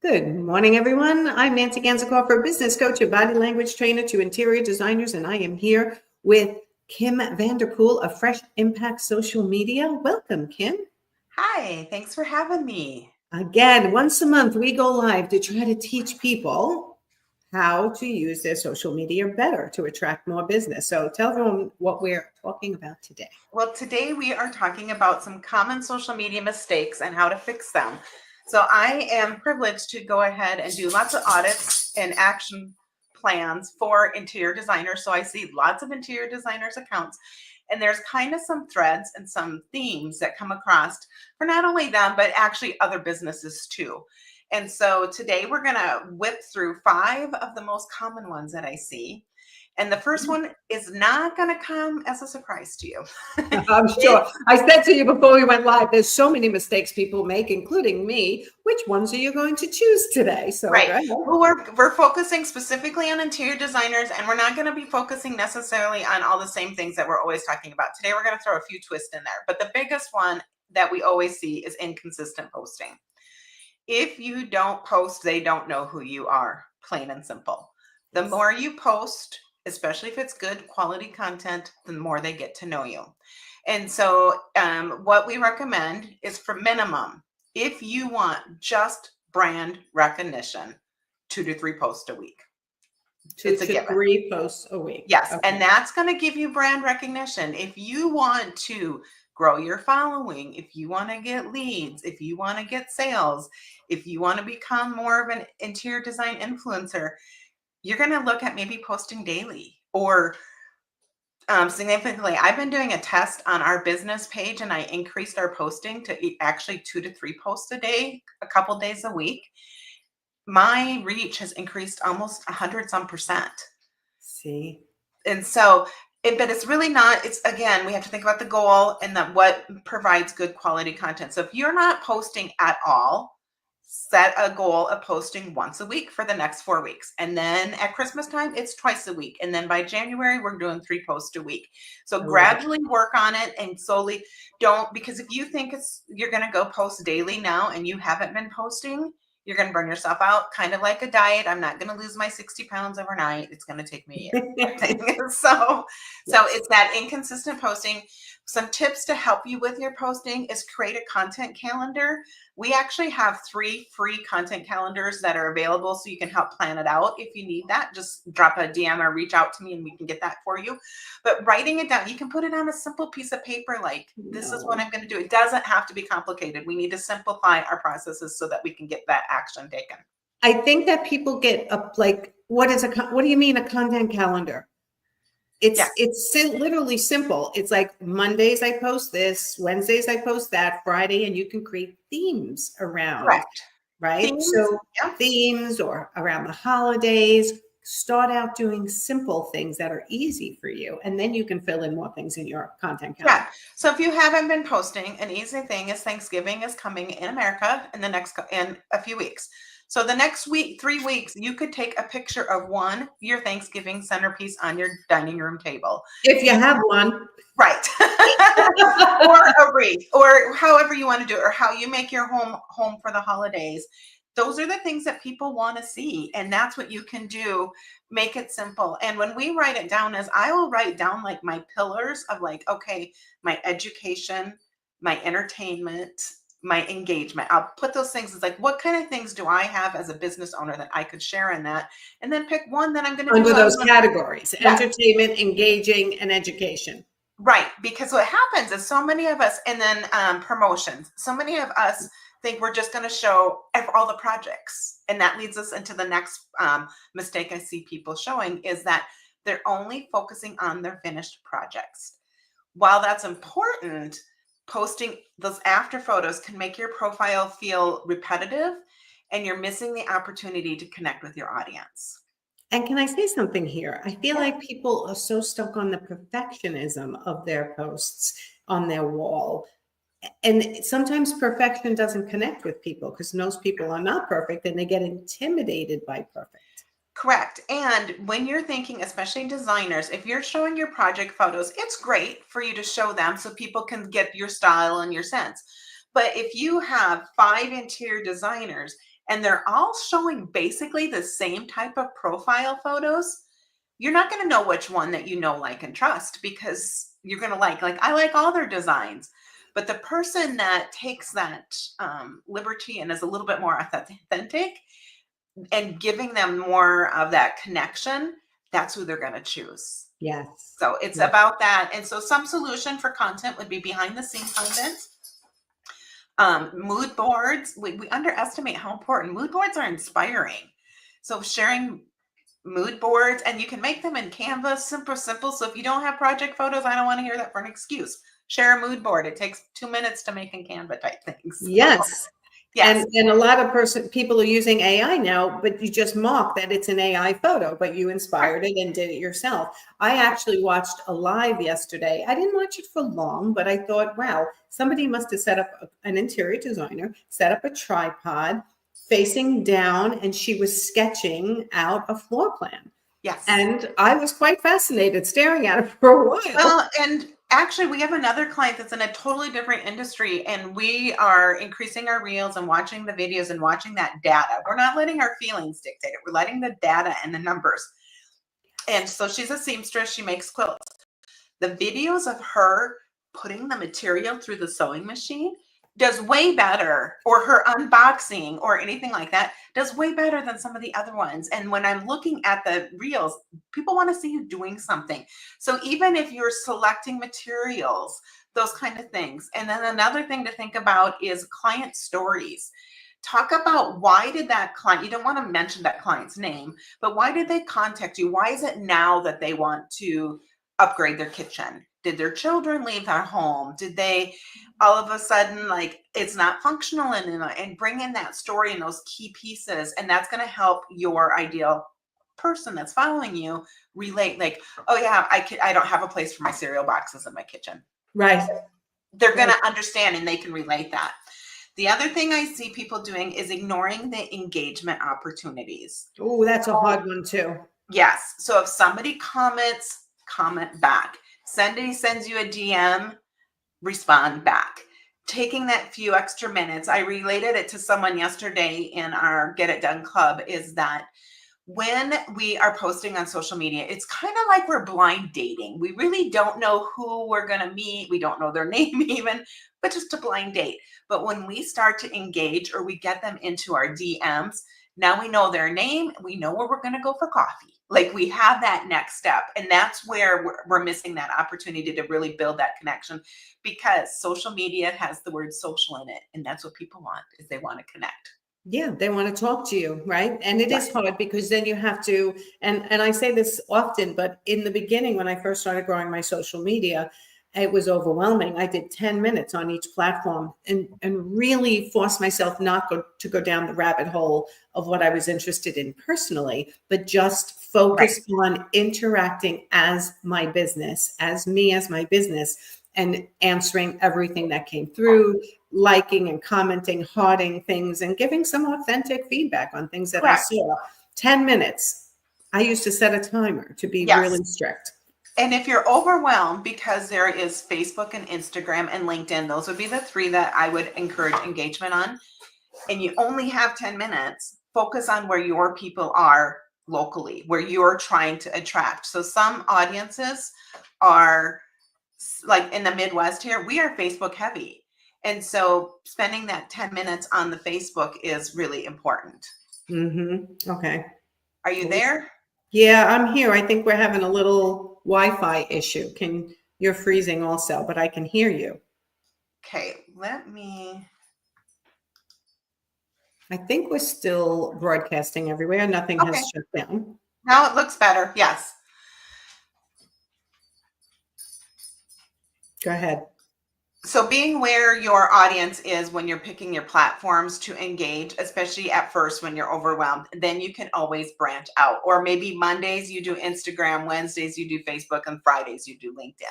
Good morning, everyone. I'm Nancy Ganzekaufer, business coach and body language trainer to interior designers, and I am here with Kim Vanderpool of Fresh Impact Social Media. Welcome, Kim. Hi, thanks for having me. Again, once a month, we go live to try to teach people how to use their social media better to attract more business. So tell everyone what we're talking about today. Well, today we are talking about some common social media mistakes and how to fix them. So I am privileged to go ahead and do lots of audits and action plans for interior designers. So I see lots of interior designers accounts, and there's kind of some threads and some themes that come across for not only them, but actually other businesses too. And so today we're going to whip through 5 of the most common ones that I see. And the first one is not going to come as a surprise to you. I'm sure. I said to you before we went live, there's so many mistakes people make, including me. Which ones are you going to choose today? So right. Well, we're focusing specifically on interior designers, and we're not going to be focusing necessarily on all the same things that we're always talking about. Today, we're going to throw a few twists in there. But the biggest one that we always see is inconsistent posting. If you don't post, they don't know who you are, plain and simple. The more you post, especially if it's good quality content, the more they get to know you. And so what we recommend is, for minimum, if you want just brand recognition, 2 to 3 posts a week. It's a given. 3 posts a week. Yes. Okay. And that's going to give you brand recognition. If you want to grow your following, if you want to get leads, if you want to get sales, if you want to become more of an interior design influencer, you're going to look at maybe posting daily or significantly. I've been doing a test on our business page, and I increased our posting to actually 2 to 3 posts a day, a couple days a week. My reach has increased almost 100% See? And so, but it's really not, it's, again, we have to think about the goal and what provides good quality content. So if you're not posting at all, set a goal of posting once a week for the next 4 weeks. And then at Christmas time, it's twice a week. And then by January, we're doing 3 posts a week. So gradually work on it and slowly because if you think you're going to go post daily now and you haven't been posting, you're going to burn yourself out, kind of like a diet. I'm not going to lose my 60 pounds overnight. It's going to take me a year. So it's that inconsistent posting. Some tips to help you with your posting is create a content calendar. We actually have 3 free content calendars that are available, so you can help plan it out. If you need that, just drop a DM or reach out to me and we can get that for you. But writing it down, you can put it on a simple piece of paper, like this is what I'm going to do. It doesn't have to be complicated. We need to simplify our processes so that we can get that action taken. I think that people get up like, what do you mean a content calendar? It's literally simple. It's like Mondays I post this, Wednesdays I post that, Friday, and you can create themes around. Correct. Right? Themes, so themes or around the holidays, start out doing simple things that are easy for you, and then you can fill in more things in your content calendar. Yeah. So if you haven't been posting, an easy thing is Thanksgiving is coming in America in a few weeks. So the next 3 weeks, you could take a picture of your Thanksgiving centerpiece on your dining room table. If you have one. Right. Or a wreath, or however you want to do it, or how you make your home for the holidays. Those are the things that people want to see. And that's what you can do. Make it simple. And when we write it down, I will write down like my pillars of like, okay, my education, my entertainment, my engagement. I'll put those things as like, what kind of things do I have as a business owner that I could share in that? And then pick one that I'm going to do. Under those categories, entertainment, engaging, and education. Right. Because what happens is so many of us, and then promotions, so many of us think we're just going to show all the projects. And that leads us into the next mistake I see people showing, is that they're only focusing on their finished projects. While that's important, posting those after photos can make your profile feel repetitive, and you're missing the opportunity to connect with your audience. And can I say something here? I feel like people are so stuck on the perfectionism of their posts on their wall. And sometimes perfection doesn't connect with people because most people are not perfect and they get intimidated by perfect. Correct. And when you're thinking, especially designers, if you're showing your project photos, it's great for you to show them so people can get your style and your sense. But if you have 5 interior designers and they're all showing basically the same type of profile photos, you're not going to know which one that you know, like, and trust, because you're going to like I like all their designs. But the person that takes that liberty and is a little bit more authentic and giving them more of that connection, that's who they're going to choose. Yes. So it's Yes. about that. And so some solution for content would be behind the scene content. Mood boards, we underestimate how important mood boards are. Inspiring. So sharing mood boards, and you can make them in Canva, simple. So if you don't have project photos, I don't want to hear that for an excuse. Share a mood board. It takes 2 minutes to make in Canva type things. Yes. Yes. And a lot of people are using AI now, but you just mock that it's an AI photo, but you inspired it and did it yourself. I actually watched a live yesterday. I didn't watch it for long, but I thought, wow, somebody must have set up, an interior designer, set up a tripod facing down, and she was sketching out a floor plan. Yes. And I was quite fascinated staring at it for a while. Well, and actually, we have another client that's in a totally different industry, and we are increasing our reels and watching the videos and watching that data. We're not letting our feelings dictate it. We're letting the data and the numbers. And so she's a seamstress. She makes quilts. The videos of her putting the material through the sewing machine does way better, or her unboxing or anything like that does way better than some of the other ones. And when I'm looking at the reels, people want to see you doing something. So even if you're selecting materials, those kind of things. And then another thing to think about is client stories. Talk about, why did that client, you don't want to mention that client's name, but why did they contact you? Why is it now that they want to upgrade their kitchen? Did their children leave their home? Did they all of a sudden, like, it's not functional anymore? And bring in that story and those key pieces. And that's going to help your ideal person that's following you relate, like, oh yeah, I don't have a place for my cereal boxes in my kitchen. Right. They're going to understand, and they can relate that. The other thing I see people doing is ignoring the engagement opportunities. Oh, that's a hard one too. Yes. So if somebody comments, comment back. Somebody sends you a DM, respond back. Taking that few extra minutes. I related it to someone yesterday in our Get It Done Club, is that when we are posting on social media, it's kind of like we're blind dating. We really don't know who we're going to meet. We don't know their name even, but just a blind date. But when we start to engage, or we get them into our DMs, now we know their name. We know where we're going to go for coffee. Like, we have that next step. And that's where we're missing that opportunity to really build that connection, because social media has the word social in it. And that's what people want, is they want to connect. Yeah, they want to talk to you, right? And it is hard, because then you have to, and I say this often, but in the beginning, when I first started growing my social media, it was overwhelming. I did 10 minutes on each platform, and really forced myself not to go down the rabbit hole of what I was interested in personally, but just focus on interacting as my business, as me, as my business, and answering everything that came through, liking and commenting, hearting things, and giving some authentic feedback on things that I saw. 10 minutes. I used to set a timer to be really strict. And if you're overwhelmed, because there is Facebook and Instagram and LinkedIn, those would be the 3 that I would encourage engagement on. And you only have 10 minutes, focus on where your people are locally, where you're trying to attract. So some audiences are, like in the Midwest here, we are Facebook heavy. And so spending that 10 minutes on the Facebook is really important. Mm-hmm. Okay. Are you there? Yeah, I'm here. I think we're having a little Wi-Fi issue. You're freezing also, but I can hear you. Okay, let me. I think we're still broadcasting everywhere. Nothing has shut down. Now it looks better. Yes. Go ahead. So being where your audience is when you're picking your platforms to engage, especially at first when you're overwhelmed, then you can always branch out. Or maybe Mondays you do Instagram, Wednesdays you do Facebook, and Fridays you do LinkedIn.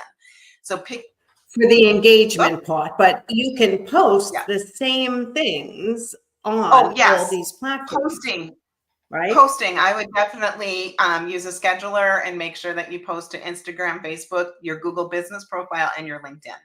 So pick for the engagement part, but you can post the same things on all these platforms. Posting, I would definitely use a scheduler and make sure that you post to Instagram, Facebook, your Google business profile, and your LinkedIn.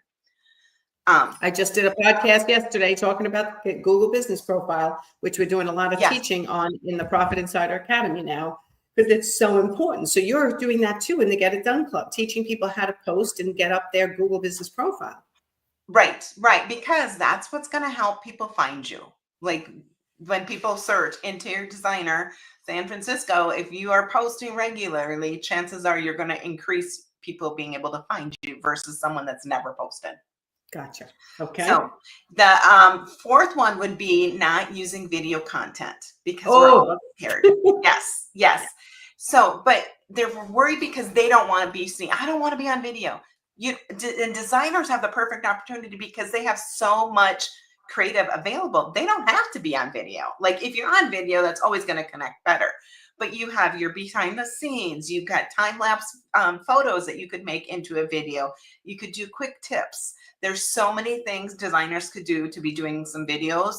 I just did a podcast yesterday talking about the Google Business Profile, which we're doing a lot of Yes. teaching on in the Profit Insider Academy now, because it's so important. So you're doing that too in the Get It Done Club, teaching people how to post and get up their Google Business Profile. Right, because that's what's going to help people find you. Like when people search interior designer San Francisco, if you are posting regularly, chances are you're going to increase people being able to find you versus someone that's never posted. Gotcha. Okay. So the fourth one would be not using video content because we're all scared. Yes. So, but they're worried because they don't want to be seen. I don't want to be on video. And designers have the perfect opportunity because they have so much creative available. They don't have to be on video. Like if you're on video, that's always going to connect better. But you have your behind the scenes. You've got time-lapse photos that you could make into a video. You could do quick tips. There's so many things designers could do to be doing some videos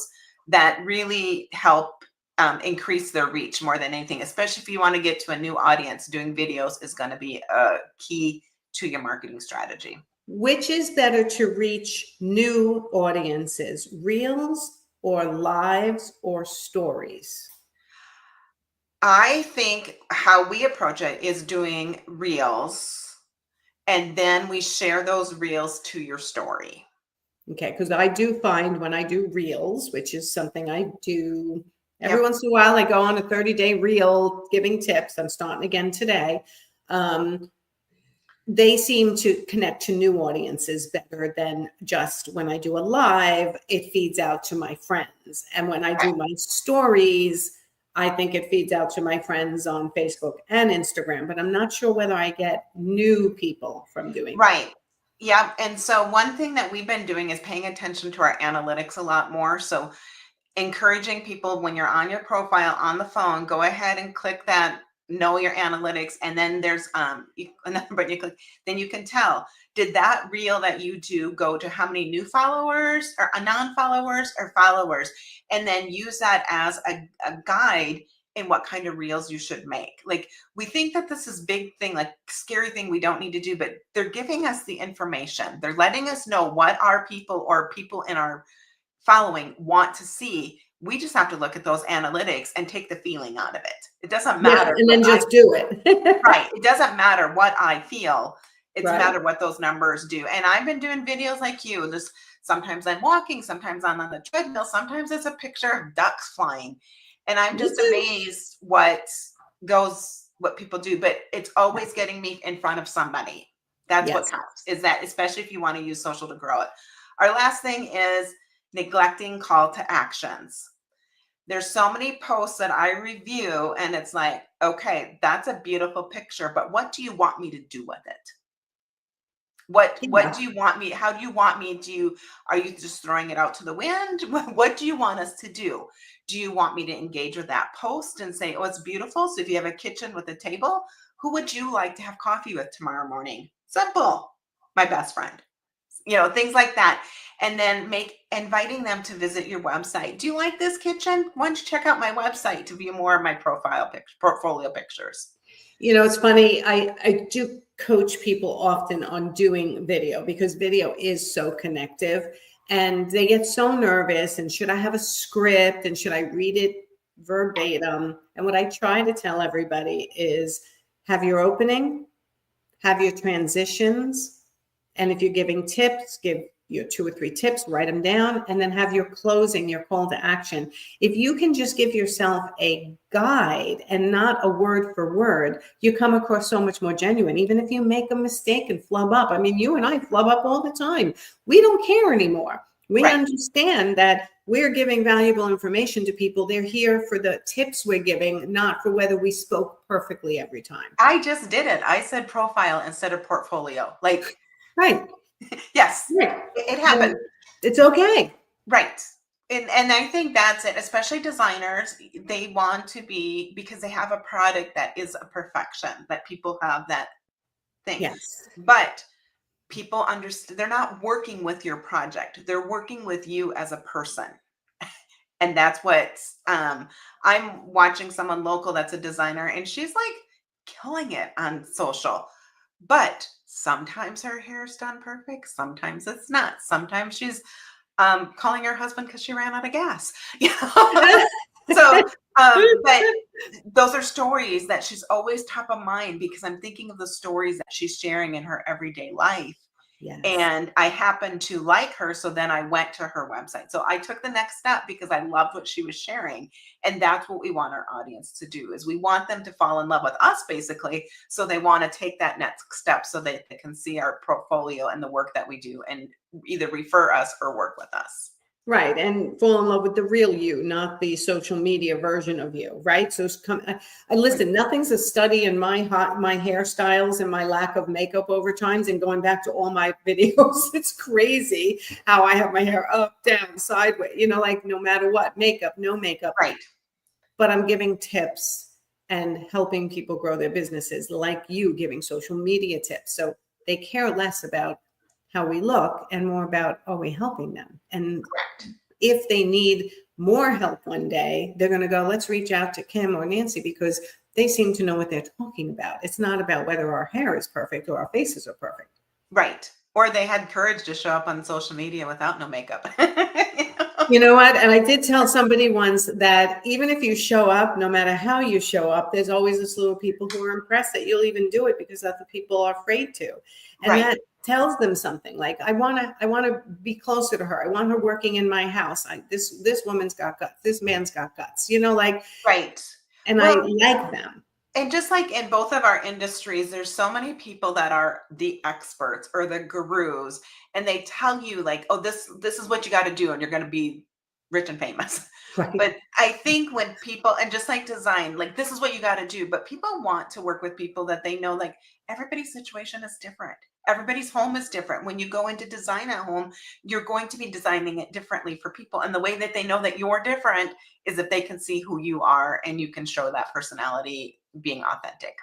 that really help increase their reach more than anything, especially if you want to get to a new audience. Doing videos is going to be a key to your marketing strategy. Which is better to reach new audiences, reels or lives or stories? I think how we approach it is doing reels, and then we share those reels to your story. Okay, because I do find when I do reels, which is something I do every once in a while, I go on a 30-day reel giving tips. I'm starting again today. They seem to connect to new audiences better than just when I do a live, it feeds out to my friends. And when I do my stories, I think it feeds out to my friends on Facebook and Instagram, but I'm not sure whether I get new people from doing that. Yeah. And so one thing that we've been doing is paying attention to our analytics a lot more. So encouraging people, when you're on your profile on the phone, go ahead and click that know your analytics, and then there's another button you click, then you can tell, did that reel that you do go to how many new followers or non-followers or followers, and then use that as a guide in what kind of reels you should make. Like, we think that this is big thing, like scary thing we don't need to do, but they're giving us the information. They're letting us know what our people or people in our following want to see. We just have to look at those analytics and take the feeling out of it. It doesn't matter. And then just do it. Right. It doesn't matter what I feel. It's matter what those numbers do. And I've been doing videos like you. Just sometimes I'm walking, sometimes I'm on the treadmill, sometimes it's a picture of ducks flying. And I'm just amazed what people do. But it's always getting me in front of somebody. That's what counts, is that, especially if you want to use social to grow it. Our last thing is neglecting call to actions. There's so many posts that I review and it's like, okay, that's a beautiful picture, but what do you want me to do with it? What do you want me? How do you want me to? Are you just throwing it out to the wind? What do you want us to do? Do you want me to engage with that post and say, oh, it's beautiful? So if you have a kitchen with a table, who would you like to have coffee with tomorrow morning? Simple. My best friend. Things like that. And then inviting them to visit your website. Do you like this kitchen? Why don't you check out my website to view more of my portfolio pictures? It's funny. I do coach people often on doing video because video is so connective, and they get so nervous. And should I have a script? And should I read it verbatim? And what I try to tell everybody is have your opening, have your transitions. And if you're giving tips, give your 2 or 3 tips, write them down, and then have your closing, your call to action. If you can just give yourself a guide and not a word for word, you come across so much more genuine. Even if you make a mistake and flub up. I mean, you and I flub up all the time. We don't care anymore. We understand that we're giving valuable information to people. They're here for the tips we're giving, not for whether we spoke perfectly every time. I just did it. I said profile instead of portfolio. Right. Yes. Right. It happened. It's okay. Right. And I think that's it, especially designers. They want to be, because they have a product that is a perfection, that people have that thing. Yes. But people understand, they're not working with your project. They're working with you as a person. And that's what I'm watching someone local that's a designer, and she's like killing it on social. But Sometimes her hair's done perfect. Sometimes it's not. Sometimes she's calling her husband because she ran out of gas. You know? So, but those are stories that she's always top of mind because I'm thinking of the stories that she's sharing in her everyday life. Yes. And I happened to like her. So then I went to her website. So I took the next step because I loved what she was sharing. And that's what we want our audience to do is we want them to fall in love with us basically. So they want to take that next step so that they can see our portfolio and the work that we do and either refer us or work with us. Right. And fall in love with the real you, not the social media version of you. Right. So I listen, nothing's a study in my hairstyles and my lack of makeup over times and going back to all my videos. It's crazy how I have my hair up, down, sideways, like no matter what, makeup, no makeup. Right. But I'm giving tips and helping people grow their businesses like you giving social media tips. So they care less about how we look and more about, are we helping them? And Correct. if they need more help one day, they're going to go, let's reach out to Kim or Nancy because they seem to know what they're talking about. It's not about whether our hair is perfect or our faces are perfect. Right. Or they had courage to show up on social media without no makeup. You know what? And I did tell somebody once that even if you show up, no matter how you show up, there's always a slew of people who are impressed that you'll even do it because other people are afraid to. And Right. that tells them something like, I want to be closer to her. I want her working in my house. This woman's got guts. This man's got guts, Right. and I like them. And just like in both of our industries, there's so many people that are the experts or the gurus, and they tell you like, oh, this is what you got to do, and you're going to be rich and famous. Right. But I think when people, and just like design, like this is what you got to do, but people want to work with people that they know, like everybody's situation is different. Everybody's home is different. When you go into design at home, you're going to be designing it differently for people. And the way that they know that you're different is if they can see who you are and you can show that personality being authentic.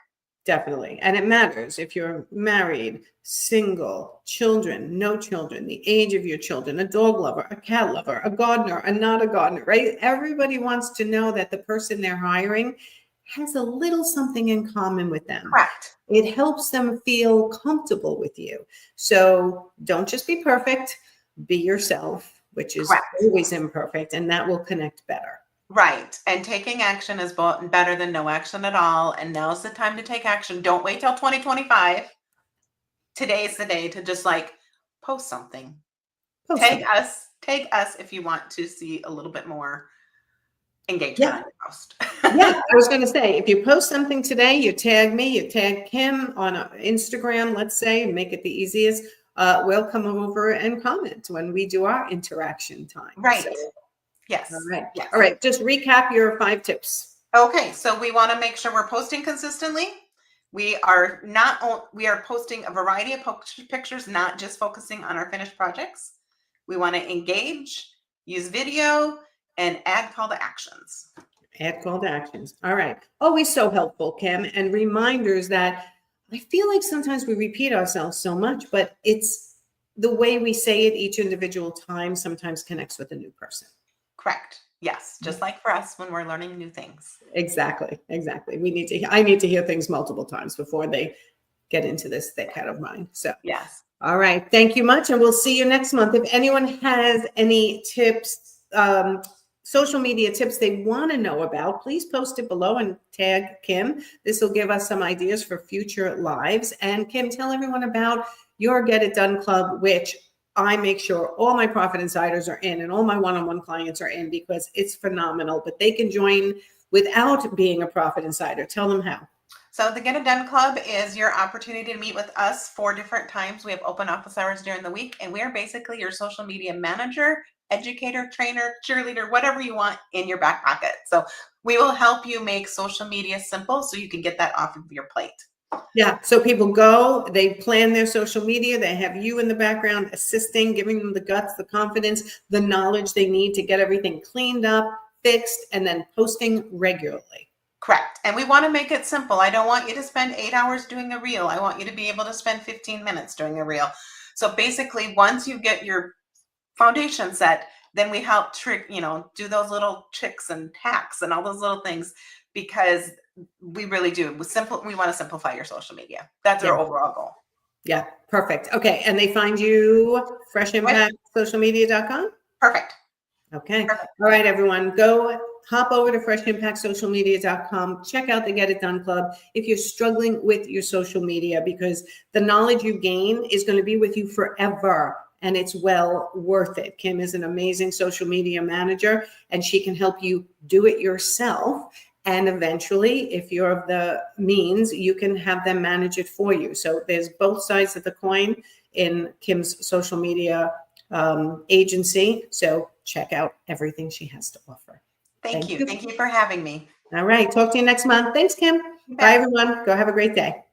Definitely. And it matters if you're married, single, children, no children, the age of your children, a dog lover, a cat lover, a gardener, a not a gardener, right? Everybody wants to know that the person they're hiring has a little something in common with them. Correct. It helps them feel comfortable with you. So don't just be perfect, be yourself, which is Correct. always imperfect, and that will connect better. Right. And taking action is better than no action at all. And now's the time to take action. Don't wait till 2025. Today's the day to just like post something. Tag us if you want to see a little bit more engagement on your post. Yeah, I was going to say, if you post something today, you tag me, you tag Kim on Instagram, let's say, and make it the easiest. We'll come over and comment when we do our interaction time. Right. So, Yes. all right. Yes. All right. Just recap your 5 tips. Okay. So we want to make sure we're posting consistently. We are posting a variety of pictures, not just focusing on our finished projects. We want to engage, use video, and add call to actions. Add call to actions. All right. Always so helpful, Kim. And reminders that I feel like sometimes we repeat ourselves so much, but it's the way we say it each individual time sometimes connects with a new person. Correct. Yes. Just like for us when we're learning new things. Exactly. I need to hear things multiple times before they get into this thick head of mine. So, yes. All right. Thank you much. And we'll see you next month. If anyone has any tips, social media tips they want to know about, please post it below and tag Kim. This will give us some ideas for future lives. And Kim, tell everyone about your Get It Done Club, which I make sure all my Profit Insiders are in and all my one-on-one clients are in because it's phenomenal, but they can join without being a Profit Insider. Tell them how. So the Get It Done Club is your opportunity to meet with us 4 different times. We have open office hours during the week, and we are basically your social media manager, educator, trainer, cheerleader, whatever you want in your back pocket. So we will help you make social media simple so you can get that off of your plate. Yeah. So people go, they plan their social media. They have you in the background assisting, giving them the guts, the confidence, the knowledge they need to get everything cleaned up, fixed, and then posting regularly. Correct. And we want to make it simple. I don't want you to spend 8 hours doing a reel. I want you to be able to spend 15 minutes doing a reel. So basically, once you get your foundation set, then we help do those little tricks and hacks and all those little things because we really do. We want to simplify your social media. That's our overall goal. Yeah, perfect. Okay, and they find you freshimpactsocialmedia.com? Perfect. Okay. Perfect. All right, everyone, go hop over to freshimpactsocialmedia.com. Check out the Get It Done Club if you're struggling with your social media, because the knowledge you gain is going to be with you forever, and it's well worth it. Kim is an amazing social media manager, and she can help you do it yourself. And eventually, if you're of the means, you can have them manage it for you. So there's both sides of the coin in Kim's social media agency. So check out everything she has to offer. Thank you. Thank you for having me. All right. Talk to you next month. Thanks, Kim. Bye, everyone. Go have a great day.